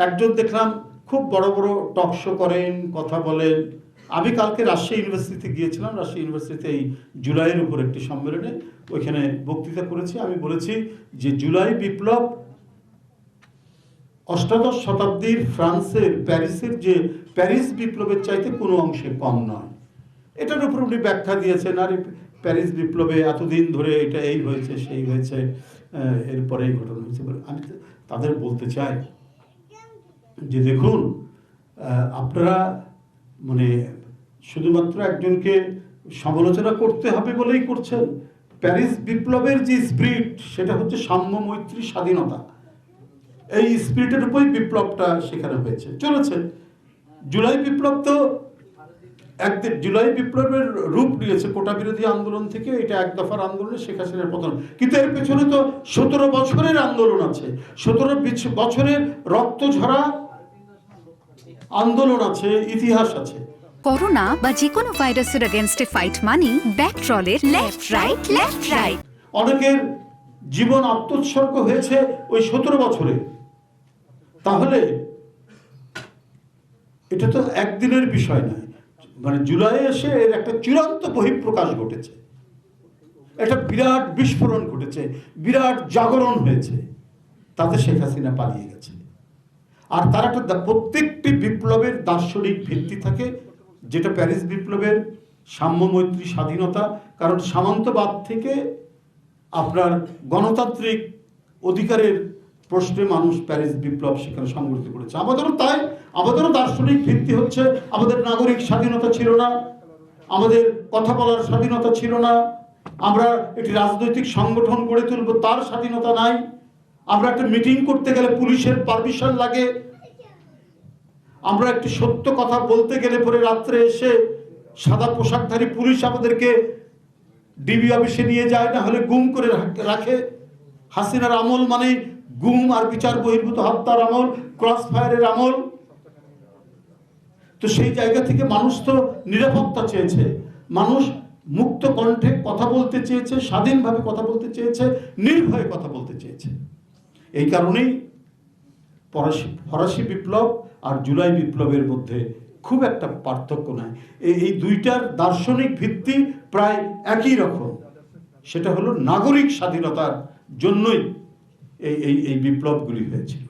একজন দেখলাম খুব বড় বড় টক শো করেন, কথা বলেন। আমি কালকে রাজশাহী ইউনিভার্সিটিতে গিয়েছিলাম, রাজশাহী ইউনিভার্সিটিতে এই জুলাইয়ের উপর একটি সম্মেলনে, ওইখানে বক্তৃতা করেছি। আমি বলেছি যে জুলাই বিপ্লব অষ্টাদশ শতাব্দীর ফ্রান্সের প্যারিসের যে প্যারিস বিপ্লবের চাইতে কোনো অংশে কম নয়। এটার উপর উনি ব্যাখ্যা দিয়েছেন, আর প্যারিস বিপ্লবে এতদিন ধরে এটা এই হয়েছে সেই হয়েছে, এরপরে এই ঘটনা হয়েছে বলে আমি তাদের বলতে চাই যে দেখুন, আপনারা মানে শুধুমাত্র একজনকে সমালোচনা করতে হবে বলেই করছেন। প্যারিস বিপ্লবের যে স্পিরিট, সেটা হচ্ছে সাম্য, মৈত্রী, স্বাধীনতা। এই স্পিরিটের উপরই বিপ্লবটা সেখানে হয়েছে, চলেছে। জুলাই বিপ্লব তো একদিন জুলাই বিপ্লবের রূপ নিয়েছে কোটা বিরোধী আন্দোলন থেকে, এটা এক দফার আন্দোলনে শেখ হাসিনার পতন। কিন্তু এর পেছনে তো 17 বছরের আন্দোলন আছে, 17 বছরের রক্ত ঝরা আন্দোলন আছে, ইতিহাস আছে। করোনা বা যে কোনো ভাইরাসের এগেইনস্টে ফাইট মানি ব্যাকট্রলের লেফট রাইট। অনেকের জীবন আত্মোৎসর্গ হয়েছে ওই 17 বছরে। তাহলে এটা তো একদিনের বিষয় নয়, মানে জুলাই এসে এর একটা চূড়ান্ত বহিঃপ্রকাশ ঘটেছে, একটা বিরাট বিস্ফোরণ ঘটেছে, বিরাট জাগরণ হয়েছে। তাতে শেখ হাসিনা পালিয়ে গেছে। আর তার একটা প্রত্যেকটি বিপ্লবের দার্শনিক ভিত্তি থাকে, যেটা প্যারিস বিপ্লবের সাম্য, মৈত্রী, স্বাধীনতা। কারণ সামন্তবাদ থেকে আপনার গণতান্ত্রিক অধিকারের প্রশ্নে মানুষ প্যারিস বিপ্লব সেখানে সংগঠিত করেছে। আমাদেরও তাই, আমাদেরও দার্শনিক ভিত্তি হচ্ছে আমাদের নাগরিক স্বাধীনতা ছিল না, আমাদের কথা বলার স্বাধীনতা ছিল না, আমরা একটি রাজনৈতিক সংগঠন গড়ে তুলব তার স্বাধীনতা নাই, আমরা একটা মিটিং করতে গেলে পুলিশের পারমিশন লাগে, আমরা একটি সত্য কথা বলতে গেলে পরে রাত্রে এসে সাদা পোশাকধারী পুলিশ আমাদেরকে ডিবি অফিসে নিয়ে যায়, না হলে গুম করে রাখে। হাসিনার আমল মানে গুম আর বিচার বহির্ভূত হত্যার আমল, ক্রস ফায়ারের আমল। তো সেই জায়গা থেকে মানুষ তো নিরাপত্তা চেয়েছে, মানুষ মুক্ত কণ্ঠে কথা বলতে চেয়েছে, স্বাধীনভাবে কথা বলতে চেয়েছে, নির্ভয়ে কথা বলতে চেয়েছে। এই কারণেই ফরাসি বিপ্লব আর জুলাই বিপ্লবের মধ্যে খুব একটা পার্থক্য নাই। এই দুইটার দার্শনিক ভিত্তি প্রায় একই রকম। সেটা হলো নাগরিক স্বাধীনতার জন্যই এই বিপ্লবগুলি হয়েছিল।